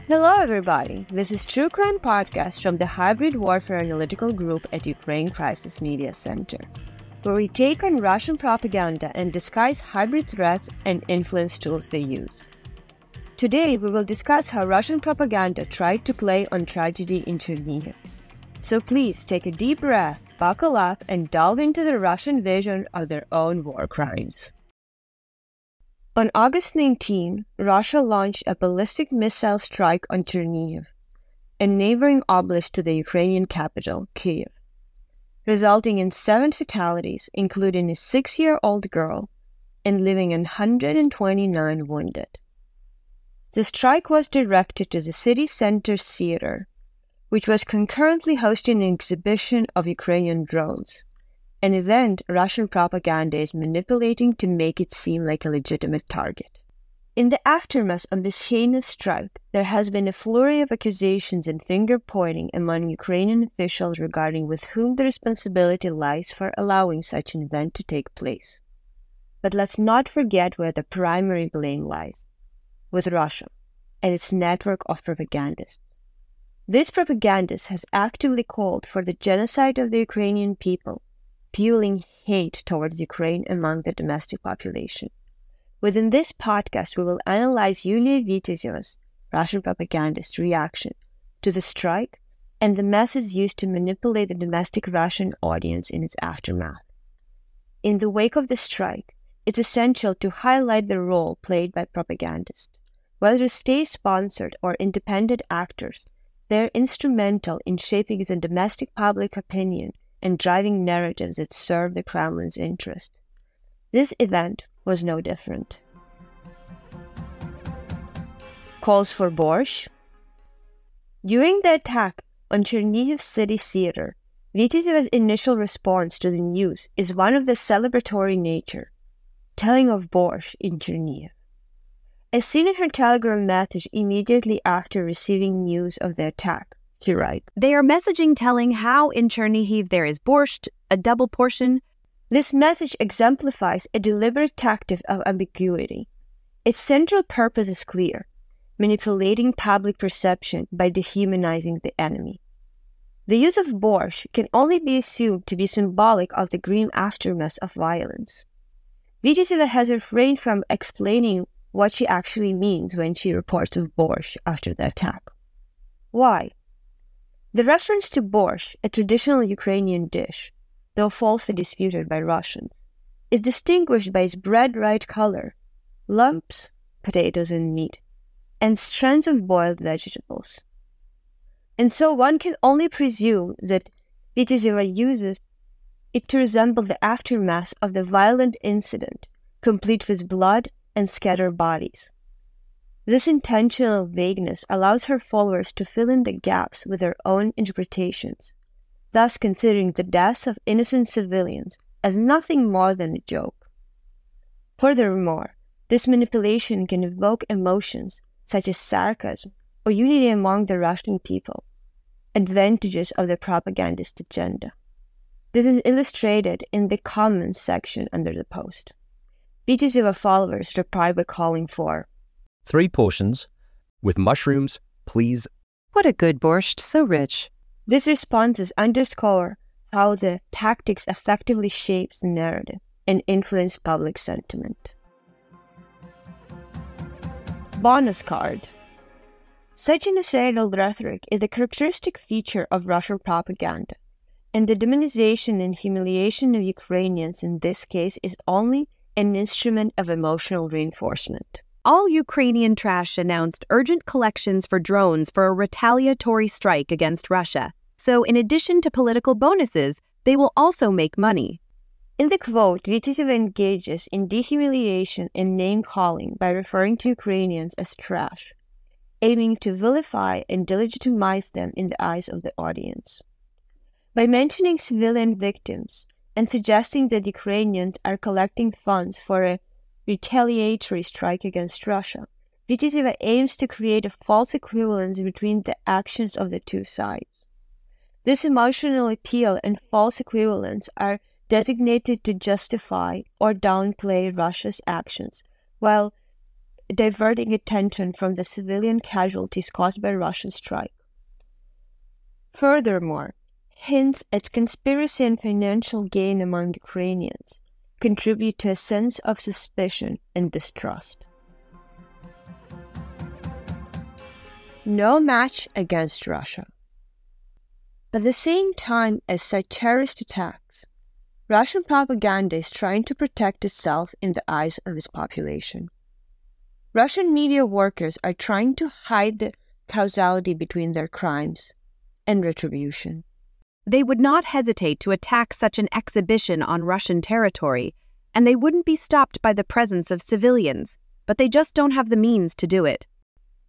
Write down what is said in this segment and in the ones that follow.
Hello everybody, this is True Crime Podcast from the Hybrid Warfare Analytical Group at Ukraine Crisis Media Center, where we take on Russian propaganda and discuss hybrid threats and influence tools they use. Today we will discuss how Russian propaganda tried to play on tragedy in Chernihiv. So please take a deep breath, buckle up, and delve into the Russian vision of their own war crimes. On August 19, Russia launched a ballistic missile strike on Chernihiv, a neighbouring oblast to the Ukrainian capital, Kyiv, resulting in 7 fatalities, including a 6-year-old girl, and leaving 129 wounded. The strike was directed to the city center theater, which was concurrently hosting an exhibition of Ukrainian drones, an event Russian propaganda is manipulating to make it seem like a legitimate target. In the aftermath of this heinous strike, there has been a flurry of accusations and finger-pointing among Ukrainian officials regarding with whom the responsibility lies for allowing such an event to take place. But let's not forget where the primary blame lies, with Russia and its network of propagandists. This propagandist has actively called for the genocide of the Ukrainian people, fueling hate towards Ukraine among the domestic population. Within this podcast, we will analyze Yulia Viteseva's, Russian propagandist, reaction to the strike and the methods used to manipulate the domestic Russian audience in its aftermath. In the wake of the strike, it's essential to highlight the role played by propagandists. Whether state-sponsored or independent actors, they're instrumental in shaping the domestic public opinion and driving narratives that serve the Kremlin's interest. This event was no different. Calls for borscht? During the attack on Chernihiv city theater, Viteseva's initial response to the news is one of the celebratory nature, telling of borscht in Chernihiv. As seen in her Telegram message immediately after receiving news of the attack, she writes, "They are messaging telling how in Chernihiv there is borscht, a double portion." This message exemplifies a deliberate tactic of ambiguity. Its central purpose is clear: manipulating public perception by dehumanizing the enemy. The use of borscht can only be assumed to be symbolic of the grim aftermath of violence. Viteseva has refrained from explaining what she actually means when she reports of borscht after the attack. Why? The reference to borscht, a traditional Ukrainian dish, though falsely disputed by Russians, is distinguished by its bread-white color, lumps, potatoes and meat, and strands of boiled vegetables. And so one can only presume that Viteseva uses it to resemble the aftermath of the violent incident, complete with blood and scattered bodies. This intentional vagueness allows her followers to fill in the gaps with their own interpretations, thus considering the deaths of innocent civilians as nothing more than a joke. Furthermore, this manipulation can evoke emotions such as sarcasm or unity among the Russian people, advantages of the propagandist agenda. This is illustrated in the comments section under the post. Viteseva followers reply by calling for 3 portions, with mushrooms, please. What a good borscht, so rich. These responses underscore how the tactics effectively shapes the narrative and influence public sentiment. Bonus card. Such genocidal rhetoric is a characteristic feature of Russian propaganda, and the demonization and humiliation of Ukrainians in this case is only an instrument of emotional reinforcement. All Ukrainian trash announced urgent collections for drones for a retaliatory strike against Russia. So in addition to political bonuses, they will also make money. In the quote, Viteseva engages in dehumiliation and name-calling by referring to Ukrainians as trash, aiming to vilify and delegitimize them in the eyes of the audience. By mentioning civilian victims and suggesting that Ukrainians are collecting funds for a retaliatory strike against Russia, Viteseva aims to create a false equivalence between the actions of the two sides. This emotional appeal and false equivalence are designated to justify or downplay Russia's actions, while diverting attention from the civilian casualties caused by Russian strike. Furthermore, hints at conspiracy and financial gain among Ukrainians contribute to a sense of suspicion and distrust. No match against Russia. At the same time as such terrorist attacks, Russian propaganda is trying to protect itself in the eyes of its population. Russian media workers are trying to hide the causality between their crimes and retribution. They would not hesitate to attack such an exhibition on Russian territory, and they wouldn't be stopped by the presence of civilians, but they just don't have the means to do it.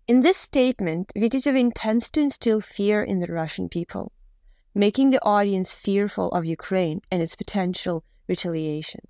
In this statement, Vitisev intends to instill fear in the Russian people, making the audience fearful of Ukraine and its potential retaliation.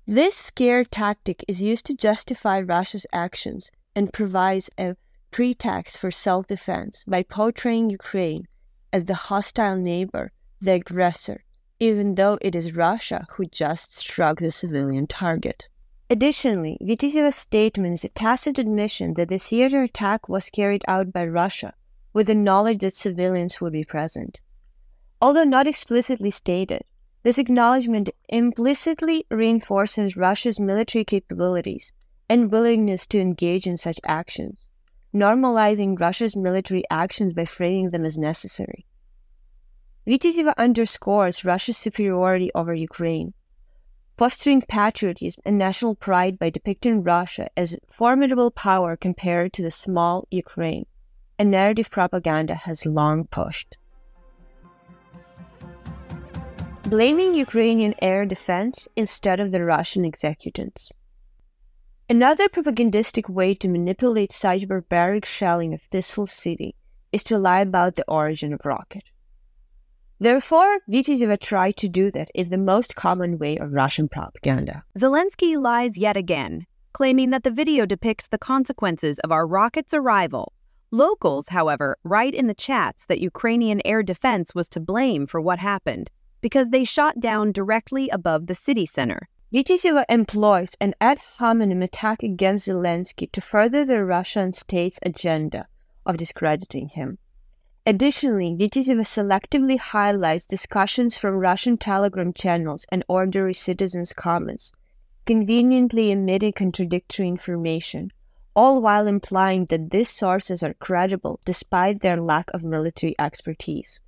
This scare tactic is used to justify Russia's actions and provides a pretext for self-defense by portraying Ukraine as the hostile neighbor, the aggressor, even though it is Russia who just struck the civilian target. Additionally, Vitisev's statement is a tacit admission that the theater attack was carried out by Russia with the knowledge that civilians would be present. Although not explicitly stated, this acknowledgement implicitly reinforces Russia's military capabilities and willingness to engage in such actions, normalizing Russia's military actions by framing them as necessary. Vitisev underscores Russia's superiority over Ukraine, fostering patriotism and national pride by depicting Russia as a formidable power compared to the small Ukraine, a narrative propaganda has long pushed. Blaming Ukrainian air defense instead of the Russian executants. Another propagandistic way to manipulate such barbaric shelling of peaceful city is to lie about the origin of rocket. Therefore, Vitisev tried to do that in the most common way of Russian propaganda. Zelensky lies yet again, claiming that the video depicts the consequences of our rocket's arrival. Locals, however, write in the chats that Ukrainian air defense was to blame for what happened, because they shot down directly above the city center. Vitisev employs an ad hominem attack against Zelensky to further the Russian state's agenda of discrediting him. Additionally, Vitisev selectively highlights discussions from Russian Telegram channels and ordinary citizens' comments, conveniently omitting contradictory information, all while implying that these sources are credible despite their lack of military expertise.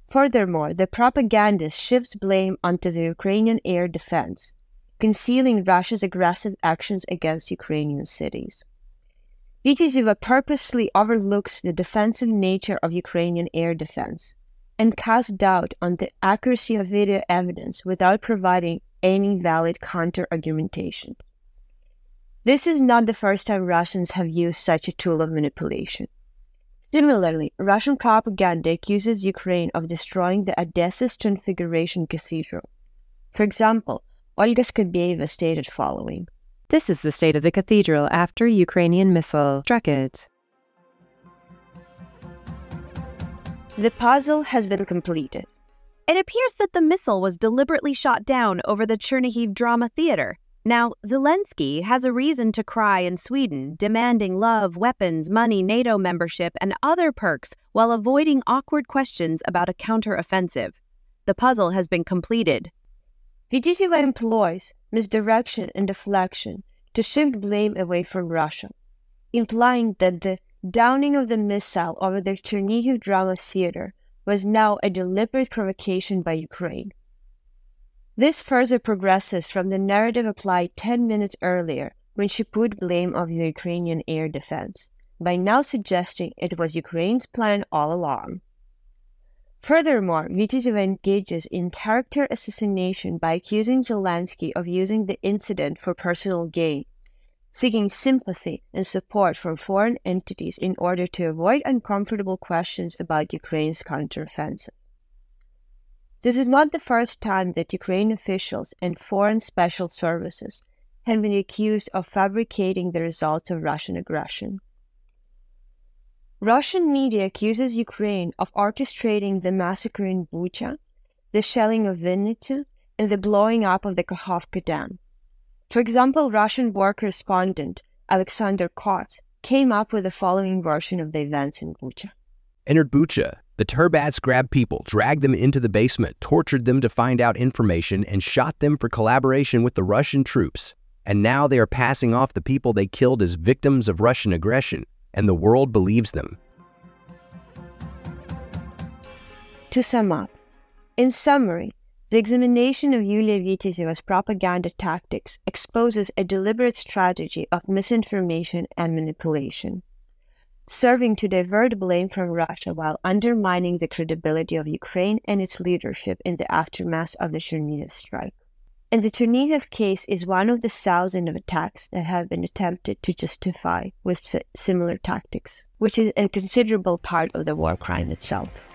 Furthermore, the propagandist shifts blame onto the Ukrainian air defense, concealing Russia's aggressive actions against Ukrainian cities. Vitisev purposely overlooks the defensive nature of Ukrainian air defense and casts doubt on the accuracy of video evidence without providing any valid counter-argumentation. This is not the first time Russians have used such a tool of manipulation. Similarly, Russian propaganda accuses Ukraine of destroying the Odessa's Transfiguration Cathedral. For example, Olga Skobeyeva stated following: "This is the state of the cathedral after a Ukrainian missile struck it." The puzzle has been completed. It appears that the missile was deliberately shot down over the Chernihiv drama theater. Now, Zelensky has a reason to cry in Sweden, demanding love, weapons, money, NATO membership, and other perks while avoiding awkward questions about a counter-offensive. The puzzle has been completed. Vitisev employs misdirection and deflection to shift blame away from Russia, implying that the downing of the missile over the Chernihiv drama theater was now a deliberate provocation by Ukraine. This further progresses from the narrative applied 10 minutes earlier when she put blame on the Ukrainian air defense, by now suggesting it was Ukraine's plan all along. Furthermore, Vitisev engages in character assassination by accusing Zelensky of using the incident for personal gain, seeking sympathy and support from foreign entities in order to avoid uncomfortable questions about Ukraine's counteroffensive. This is not the first time that Ukrainian officials and foreign special services have been accused of fabricating the results of Russian aggression. Russian media accuses Ukraine of orchestrating the massacre in Bucha, the shelling of Vinnytsia, and the blowing up of the Kakhovka Dam. For example, Russian war correspondent Alexander Kot, came up with the following version of the events in Bucha. Entered Bucha. The Turbats grabbed people, dragged them into the basement, tortured them to find out information, and shot them for collaboration with the Russian troops. And now they are passing off the people they killed as victims of Russian aggression, and the world believes them. To sum up, in summary, the examination of Yulia Viteseva's propaganda tactics exposes a deliberate strategy of misinformation and manipulation, serving to divert blame from Russia while undermining the credibility of Ukraine and its leadership in the aftermath of the Chernihiv strike. And the Chernihiv case is one of the thousands of attacks that have been attempted to justify with similar tactics, which is a considerable part of the war crime itself.